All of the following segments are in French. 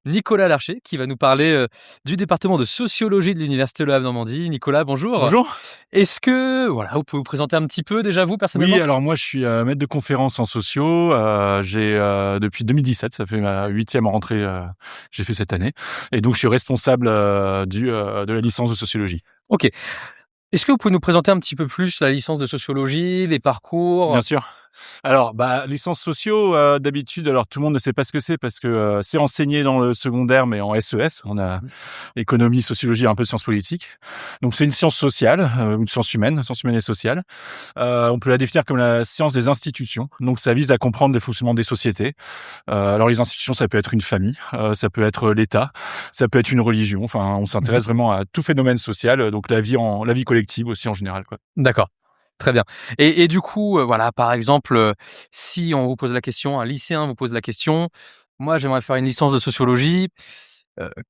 Nicolas Larcher qui va nous parler du département de sociologie de l'Université Le Havre-Normandie. Nicolas, bonjour. Bonjour. Est-ce que vous pouvez vous présenter un petit peu déjà vous personnellement? Oui, alors moi je suis maître de conférences en sociaux. J'ai depuis 2017, ça fait ma 8e rentrée que j'ai fait cette année, et donc je suis responsable de la licence de sociologie. Ok. Est-ce que vous pouvez nous présenter un petit peu plus la licence de sociologie, les parcours? Bien sûr. Alors, licence sociaux, d'habitude, alors tout le monde ne sait pas ce que c'est parce que c'est enseigné dans le secondaire, mais en SES. On a économie, sociologie, un peu sciences politiques. Donc c'est une science sociale, une science humaine et sociale. On peut la définir comme la science des institutions. Donc ça vise à comprendre le fonctionnement des sociétés. Alors les institutions, ça peut être une famille, ça peut être l'État, ça peut être une religion. Enfin, on s'intéresse vraiment à tout phénomène social, donc la vie collective aussi en général, quoi. D'accord. Très bien. Et du coup, voilà, par exemple, si on vous pose la question, un lycéen vous pose la question, moi j'aimerais faire une licence de sociologie,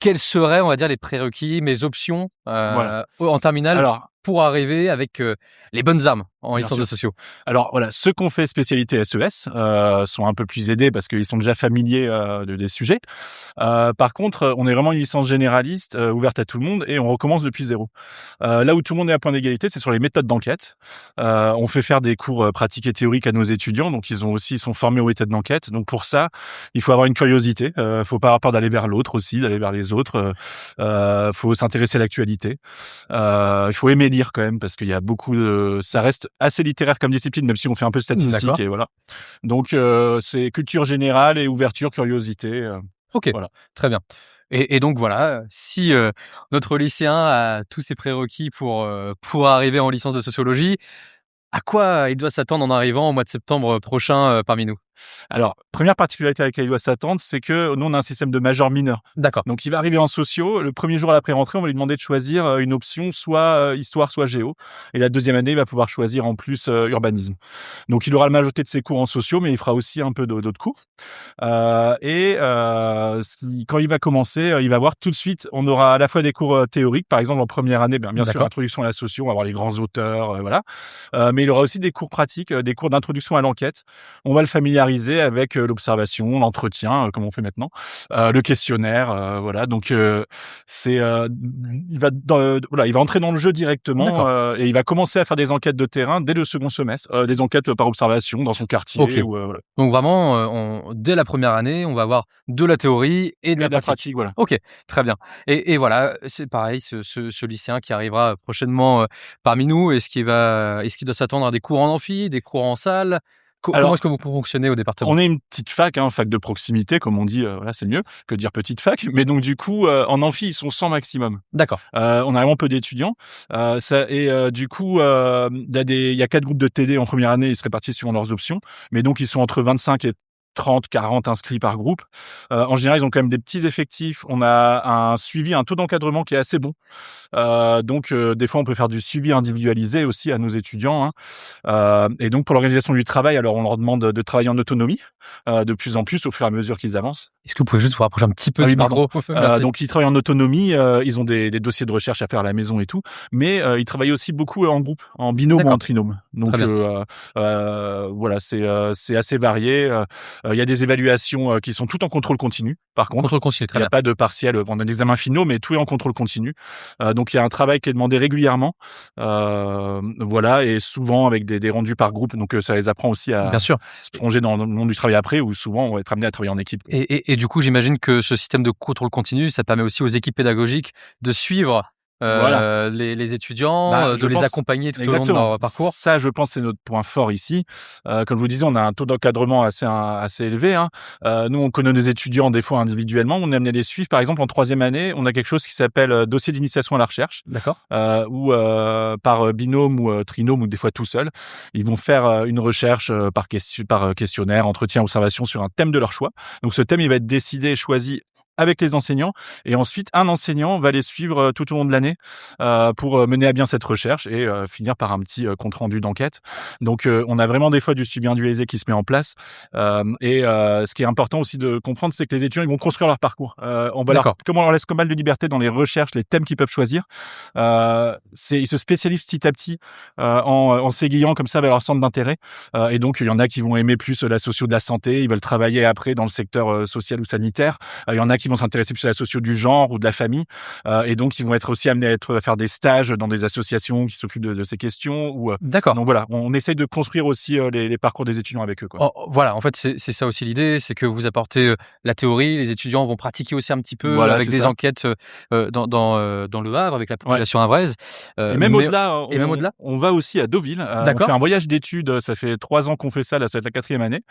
quels seraient, on va dire, les prérequis, mes options, Voilà. en terminale Alors, pour arriver avec, les bonnes armes en bien licence de sûr. sociaux? Alors voilà, ceux qui ont fait spécialité SES sont un peu plus aidés parce qu'ils sont déjà familiers des sujets. Par contre, on est vraiment une licence généraliste ouverte à tout le monde et on recommence depuis zéro. Là où tout le monde est à point d'égalité, c'est sur les méthodes d'enquête. On fait faire des cours pratiques et théoriques à nos étudiants, donc ils sont formés aux méthodes d'enquête. Donc pour ça, il faut avoir une curiosité. Faut pas avoir peur d'aller vers l'autre aussi, d'aller vers les autres. Faut s'intéresser à l'actualité. Il faut aimer lire quand même parce qu'il y a beaucoup de, ça reste assez littéraire comme discipline, même si on fait un peu de statistique. D'accord. Et voilà. Donc c'est culture générale et ouverture, curiosité. OK, Voilà. très bien. Et donc voilà, si, notre lycéen a tous ses prérequis pour arriver en licence de sociologie, à quoi il doit s'attendre en arrivant au mois de septembre prochain, parmi nous? Alors, première particularité à laquelle il doit s'attendre, c'est que nous, on a un système de major-mineur. D'accord. Donc, il va arriver en sociaux. Le premier jour à la pré-rentrée, on va lui demander de choisir une option, soit histoire, soit géo. Et la deuxième année, il va pouvoir choisir en plus urbanisme. Donc, il aura la majorité de ses cours en sociaux, mais il fera aussi un peu d'autres cours. Quand il va commencer, il va voir tout de suite, on aura à la fois des cours théoriques, par exemple en première année, bien sûr, D'accord. introduction à la socio, on va voir les grands auteurs, voilà. Mais il aura aussi des cours pratiques, des cours d'introduction à l'enquête. On va le familiariser avec l'observation, l'entretien, comme on fait maintenant, le questionnaire, voilà. Donc il va entrer dans le jeu directement D'accord. et il va commencer à faire des enquêtes de terrain dès le second semestre, des enquêtes par observation dans son quartier OK. ou voilà. Donc vraiment, dès la première année, on va avoir de la théorie et de Et la de la pratique. pratique, voilà. OK, très bien. Et voilà, c'est pareil, ce lycéen qui arrivera prochainement, parmi nous, est-ce qu'il doit s'attendre à des cours en amphi, des cours en salle? Comment Alors, est-ce que vous fonctionnez au département? on est une petite fac, hein, fac de proximité, comme on dit, voilà, c'est mieux que de dire petite fac. Mais donc du coup, en amphi, ils sont 100 maximum. D'accord. On a vraiment peu d'étudiants. Du coup, il y a 4 groupes de TD en première année, ils se répartissent suivant leurs options. Mais donc, ils sont entre 25 et 30, 40 inscrits par groupe. En général, ils ont quand même des petits effectifs. On a un taux d'encadrement qui est assez bon. Des fois, on peut faire du suivi individualisé aussi à nos étudiants, hein. Et donc, pour l'organisation du travail, alors on leur demande de travailler en autonomie, de plus en plus au fur et à mesure qu'ils avancent. Est-ce que vous pouvez juste vous rapprocher un petit peu Ah du oui, pardon. micro? Merci. Donc ils travaillent en autonomie, ils ont des dossiers de recherche à faire à la maison et tout, mais ils travaillent aussi beaucoup en groupe, en binôme ou en D'accord, trinôme. très Donc bien. voilà, c'est assez varié. Il y a des évaluations qui sont toutes en contrôle continu, par contre. Contrôle continu, Il très n'y a bien. pas de partiel, on a des examens finaux, mais tout est en contrôle continu. Donc il y a un travail qui est demandé régulièrement, voilà, et souvent avec des rendus par groupe. Donc ça les apprend aussi Bien à sûr. se plonger dans le monde du travail après, où souvent on va être amené à travailler en équipe. Et du coup, j'imagine que ce système de contrôle continu, ça permet aussi aux équipes pédagogiques de suivre, Voilà. les étudiants, de Je les pense accompagner tout au long de exactement. leur parcours? Ça, je pense, c'est notre point fort ici. Comme je vous disais, on a un taux d'encadrement assez élevé, hein. Nous, on connaît des étudiants des fois individuellement. On est amené à les suivre. Par exemple, en troisième année, on a quelque chose qui s'appelle dossier d'initiation à la recherche, D'accord. où par binôme ou trinôme ou des fois tout seul, ils vont faire une recherche par questionnaire, entretien, observation sur un thème de leur choix. Donc, ce thème, il va être décidé et choisi avec les enseignants, et ensuite un enseignant va les suivre tout au long de l'année pour mener à bien cette recherche et finir par un petit compte rendu d'enquête. Donc on a vraiment des fois du suivi individualisé qui se met en place, ce qui est important aussi de comprendre, c'est que les étudiants, ils vont construire leur parcours. D'accord. Comme on leur laisse pas mal de liberté dans les recherches, les thèmes qu'ils peuvent choisir, ils se spécialisent petit à petit en s'aiguillant comme ça vers leur centre d'intérêt, et donc il y en a qui vont aimer plus la socio de la santé, ils veulent travailler après dans le secteur social ou sanitaire, il y en a qui vont s'intéresser plus à la socio du genre ou de la famille, et donc ils vont être aussi amenés à faire des stages dans des associations qui s'occupent de ces questions. D'accord. Donc voilà, on essaye de construire aussi les parcours des étudiants avec eux, quoi. Voilà, en fait, c'est ça aussi l'idée, c'est que vous apportez, la théorie, les étudiants vont pratiquer aussi un petit peu Voilà, avec c'est des ça. enquêtes, dans Le Havre avec la Ouais. population havraise, Et même mais au-delà, et même au-delà? on va aussi à Deauville. On fait D'accord, un voyage d'études, ça fait 3 ans qu'on fait ça, là, ça va être la 4e année.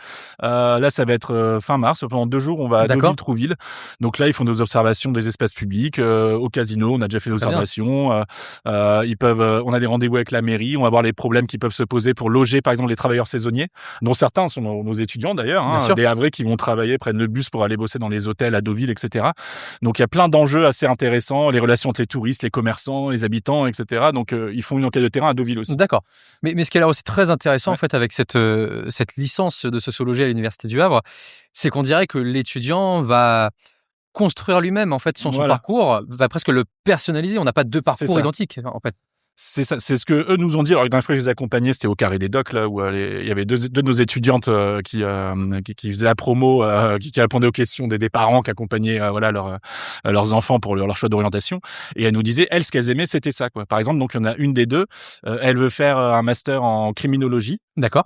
Là, ça va être, fin mars. Pendant 2 jours, on va à d'accord, Deauville-Trouville. Donc là, ils font des observations des espaces publics, au casino, on a déjà fait des très bien. observations. Ils peuvent, on a des rendez-vous avec la mairie, on va voir les problèmes qui peuvent se poser pour loger, par exemple, les travailleurs saisonniers, dont certains sont nos étudiants d'ailleurs, Bien hein, sûr. des Havrais qui vont travailler, prennent le bus pour aller bosser dans les hôtels à Deauville, et cetera. Donc il y a plein d'enjeux assez intéressants, les relations entre les touristes, les commerçants, les habitants, et cetera. Donc ils font une enquête de terrain à Deauville aussi. D'accord. Mais ce qui a l'air aussi très intéressant, en Ouais, fait, avec cette licence de sociologie à l'université du Havre, c'est qu'on dirait que l'étudiant va construire lui-même, en fait, son voilà, parcours, va presque le personnaliser. On n'a pas 2 c'est parcours ça. identiques, en fait. C'est ça, c'est ce que eux nous ont dit. Alors, la dernière fois que je les accompagnais, c'était au Carré des Docks, là, où il y avait deux de nos étudiantes qui faisaient la promo, qui répondaient aux questions des parents qui accompagnaient voilà leurs enfants pour leur choix d'orientation. Et elles nous disaient, elles, ce qu'elles aimaient, c'était ça, quoi. Par exemple, donc il y en a une des deux, elle veut faire un master en criminologie. D'accord.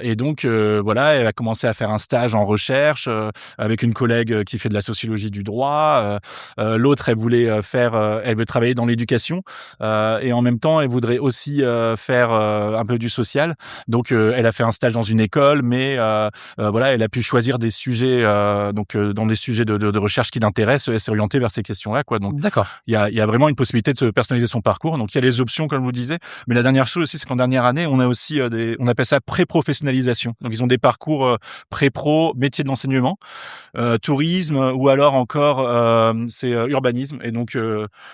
Et donc voilà, elle a commencé à faire un stage en recherche avec une collègue qui fait de la sociologie du droit. L'autre, elle voulait elle veut travailler dans l'éducation et en même temps, elle voudrait aussi faire un peu du social. Donc, elle a fait un stage dans une école, mais voilà, elle a pu choisir des sujets dans des sujets de recherche qui l'intéressent. Elle s'est orientée vers ces questions-là, quoi. Donc, D'accord. il y a vraiment une possibilité de se personnaliser son parcours. Donc, il y a les options, comme je vous disais. Mais la dernière chose aussi, c'est qu'en dernière année, on a aussi on appelle ça pré-professionnalisation. Donc, ils ont des parcours pré-pro, métier de l'enseignement, tourisme, ou alors encore c'est urbanisme. Et donc,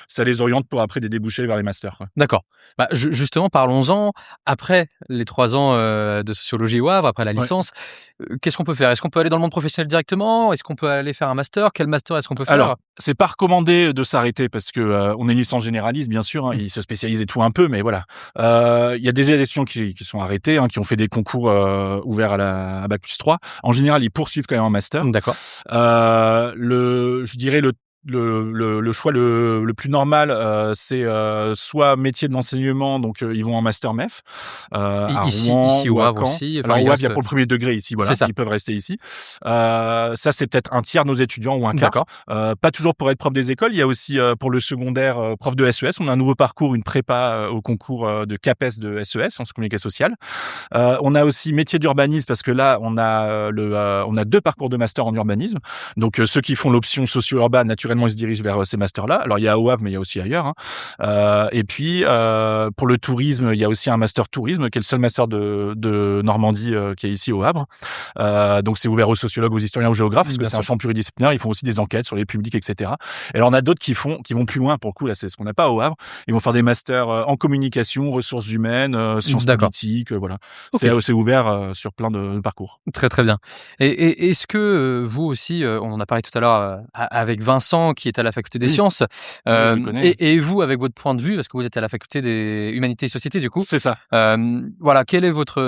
ça les oriente pour après des débouchés vers les masters, quoi. D'accord. Bah, justement, parlons-en. Après les 3 ans, de sociologie au Havre, après la Ouais. licence, qu'est-ce qu'on peut faire? Est-ce qu'on peut aller dans le monde professionnel directement? Est-ce qu'on peut aller faire un master? Quel master est-ce qu'on peut Alors, faire? c'est pas recommandé de s'arrêter parce que on est une licence généraliste, bien sûr, hein, Mmh. ils se spécialisent et tout un peu, mais voilà. Il y a des élections qui sont arrêtées, hein, qui ont fait des concours ouverts à bac+3. En général, ils poursuivent quand même un master. D'accord. Je dirais le choix le plus normal, c'est soit métier de l'enseignement, donc ils vont en master MEF à Rouen Ici ou au à Havre Caen. aussi, enfin Alors il au Havre, il y a reste, pour le premier degré ici, c'est voilà, ça. ils peuvent rester ici. Ça, c'est peut-être un tiers de nos étudiants ou un quart. D'accord. Pas toujours pour être prof des écoles, il y a aussi pour le secondaire prof de SES. On a un nouveau parcours, une prépa au concours de CAPES de SES, en communication sociale. On a aussi métier d'urbanisme parce que là, on a 2 parcours de master en urbanisme. Donc ceux qui font l'option socio-urbaine, naturellement, ils se dirigent vers ces masters-là. Alors il y a au Havre, mais il y a aussi ailleurs, hein. Et puis pour le tourisme, il y a aussi un master tourisme qui est le seul master de Normandie qui est ici au Havre. Donc c'est ouvert aux sociologues, aux historiens, aux géographes parce que Bien c'est un sûr. champ pluridisciplinaire. Ils font aussi des enquêtes sur les publics, etc. Et alors on a d'autres qui vont plus loin. Pour le coup, là, c'est ce qu'on n'a pas au Havre. Ils vont faire des masters en communication, ressources humaines, sciences D'accord. politiques, voilà. OK. C'est ouvert sur plein de parcours. Très, très bien. Et est-ce que, vous aussi, on en a parlé tout à l'heure, avec Vincent qui est à la faculté des Oui, sciences, ouais, je le connais, ouais. et vous avec votre point de vue, parce que vous êtes à la faculté des humanités et sociétés du coup, C'est ça. voilà, quel est votre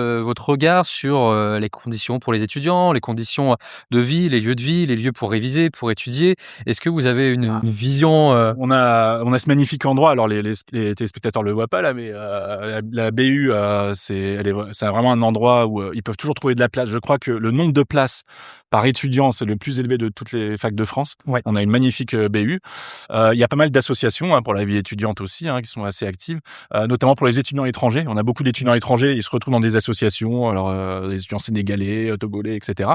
regard sur, les conditions pour les étudiants, les conditions de vie, les lieux de vie, les lieux pour réviser, pour étudier? Est-ce que vous avez une vision, On a ce magnifique endroit. Alors les téléspectateurs le voient pas là, mais la BU, c'est vraiment un endroit où ils peuvent toujours trouver de la place. Je crois que le nombre de places par étudiant, c'est le plus élevé de toutes les facs de France. Ouais. On a une magnifique BU. Il y a pas mal d'associations pour la vie étudiante aussi, qui sont assez actives, notamment pour les étudiants étrangers. On a beaucoup d'étudiants étrangers, ils se retrouvent dans des associations, alors des étudiants sénégalais, togolais, etc.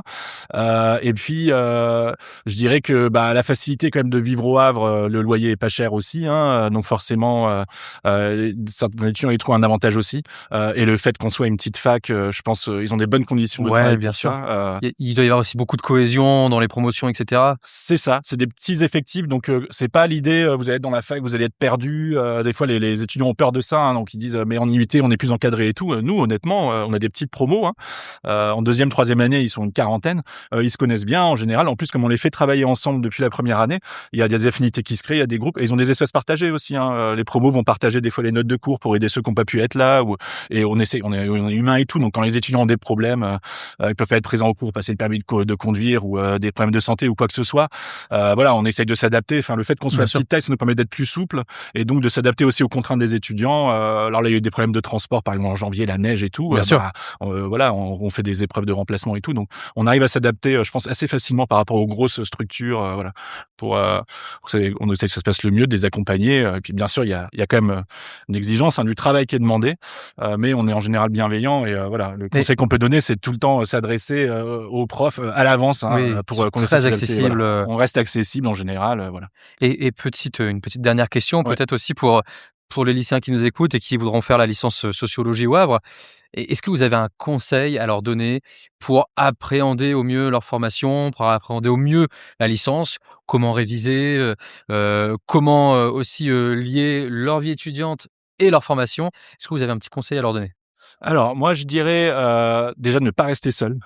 Et puis je dirais que la facilité quand même de vivre au Havre, le loyer est pas cher aussi, donc forcément certains étudiants y trouvent un avantage aussi. Et le fait qu'on soit une petite fac, je pense ils ont des bonnes conditions de travail bien pour sûr. ça. Il doit y avoir aussi beaucoup de cohésion dans les promotions et cetera? C'est ça, c'est des petits effectifs effective, donc c'est pas l'idée, vous allez être dans la fac, vous allez être perdu. Des fois, les étudiants ont peur de ça, hein, donc ils disent: «Mais en IUT, on est plus encadré et tout». Nous, honnêtement, on a des petites promos, hein. En 2e, 3e année, ils sont une quarantaine. Ils se connaissent bien en général. En plus, comme on les fait travailler ensemble depuis la première année, il y a des affinités qui se créent, il y a des groupes et ils ont des espaces partagés aussi, hein. Les promos vont partager des fois les notes de cours pour aider ceux qui ont pas pu être là et on est humain et tout. Donc quand les étudiants ont des problèmes, ils peuvent pas être présents au cours, passer le permis de conduire ou des problèmes de santé ou quoi que ce soit. Voilà, on essaye de s'adapter. Enfin, le fait qu'on soit Bien à sûr. petite taille, ça nous permet d'être plus souple et donc de s'adapter aussi aux contraintes des étudiants. Alors là, il y a eu des problèmes de transport, par exemple en janvier, la neige et tout. Bien sûr. Voilà, on fait des épreuves de remplacement et tout. Donc on arrive à s'adapter, je pense assez facilement par rapport aux grosses structures. Voilà, pour on essaie que ça se passe le mieux, de les accompagner. Et puis bien sûr, il y a quand même une exigence, hein, du travail qui est demandé, mais on est en général bienveillant et voilà, le Mais conseil qu'on peut donner, c'est tout le temps s'adresser aux profs à l'avance, oui, hein, ils pour sont qu'on essaie de très s'adapter. Voilà, accessibles, on reste accessible en général, voilà. et une petite dernière question, Ouais. peut-être aussi pour les lycéens qui nous écoutent et qui voudront faire la licence, sociologie au Havre. Est-ce que vous avez un conseil à leur donner pour appréhender au mieux leur formation, pour appréhender au mieux la licence? Comment réviser, comment, aussi, lier leur vie étudiante et leur formation? Est-ce que vous avez un petit conseil à leur donner? Alors moi je dirais, déjà de ne pas rester seul,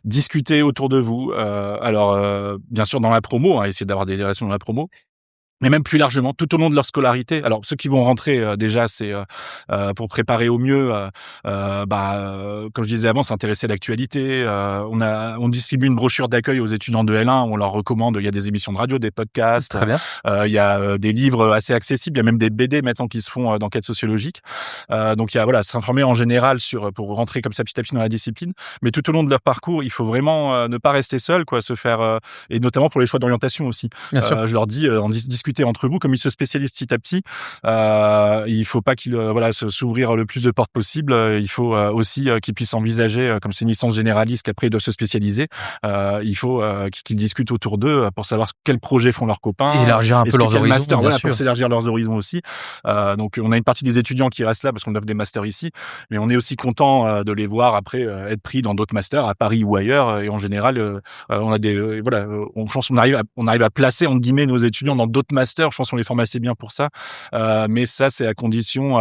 discuter autour de vous, alors, bien sûr dans la promo, hein, essayer d'avoir des relations dans la promo, mais même plus largement, tout au long de leur scolarité. Alors ceux qui vont rentrer, déjà, c'est, pour préparer au mieux, comme je disais avant, s'intéresser à l'actualité. On distribue une brochure d'accueil aux étudiants de L1 où on leur recommande, il y a des émissions de radio, des podcasts, Très bien. il y a, des livres assez accessibles. Il y a même des BD maintenant qui se font, d'enquête sociologique. Donc il y a voilà, s'informer en général pour rentrer comme ça petit à petit dans la discipline. Mais tout au long de leur parcours, il faut vraiment, ne pas rester seul, quoi, se faire, et notamment pour les choix d'orientation aussi. Bien sûr. Je leur dis, discuter entre vous, comme ils se spécialisent petit à petit. Il faut pas qu'ils voilà s'ouvrir le plus de portes possible. Il faut aussi qu'ils puissent envisager, comme c'est une licence généraliste qu'après ils doivent se spécialiser. Il faut qu'ils discutent autour d'eux pour savoir quels projets font leurs Et copains. élargir un peu Est-ce que leurs quel horizons, master, bien voilà, pour sûr. s'élargir leurs horizons aussi. Donc on a une partie des étudiants qui restent là parce qu'on offre des masters ici, mais on est aussi content de les voir après être pris dans d'autres masters à Paris ou ailleurs. Et en général, on a des voilà, je pense qu'on arrive à placer entre guillemets nos étudiants dans d'autres masters. Je pense qu'on les forme assez bien pour ça. Mais ça, c'est à condition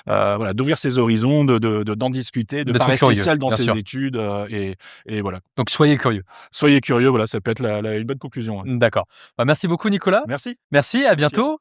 voilà, d'ouvrir ses horizons, d'en discuter, de pas D'être rester curieux, seul dans bien ses sûr. études, et voilà. Donc soyez curieux. Soyez curieux, voilà, ça peut être une bonne conclusion, ouais. D'accord. Bah, merci beaucoup Nicolas. Merci. Merci, à Merci. bientôt.